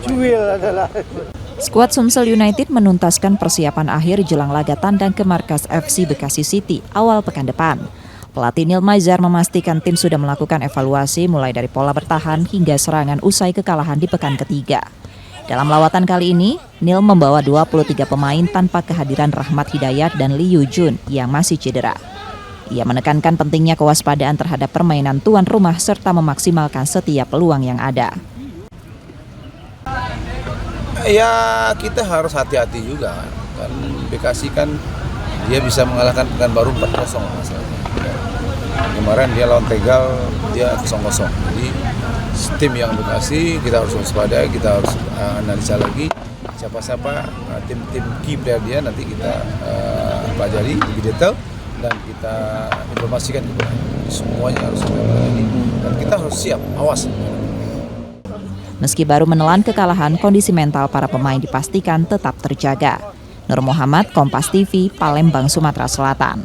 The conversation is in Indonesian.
Cuil adalah. Skuad Sumsel United menuntaskan persiapan akhir jelang laga tandang ke markas FC Bekasi City awal pekan depan. Pelatih Neil Maizar memastikan tim sudah melakukan evaluasi mulai dari pola bertahan hingga serangan usai kekalahan di pekan ketiga. Dalam lawatan kali ini, Neil membawa 23 pemain tanpa kehadiran Rahmat Hidayat dan Lee Yu Jun yang masih cedera. Ia menekankan pentingnya kewaspadaan terhadap permainan tuan rumah serta memaksimalkan setiap peluang yang ada. Ya kita harus hati-hati juga kan Bekasi kan dia bisa mengalahkan Pekanbaru 4-0 masalahnya. Kemarin dia lawan Tegal dia 0-0. Jadi tim yang Bekasi kita harus waspada, kita harus analisa lagi siapa-siapa tim-tim key player dia nanti kita pelajari lebih detail dan kita informasikan kepada semuanya harus kita pelajari dan kita harus siap awas. Meski baru menelan kekalahan, kondisi mental para pemain dipastikan tetap terjaga. Nur Muhammad, Kompas TV, Palembang, Sumatera Selatan.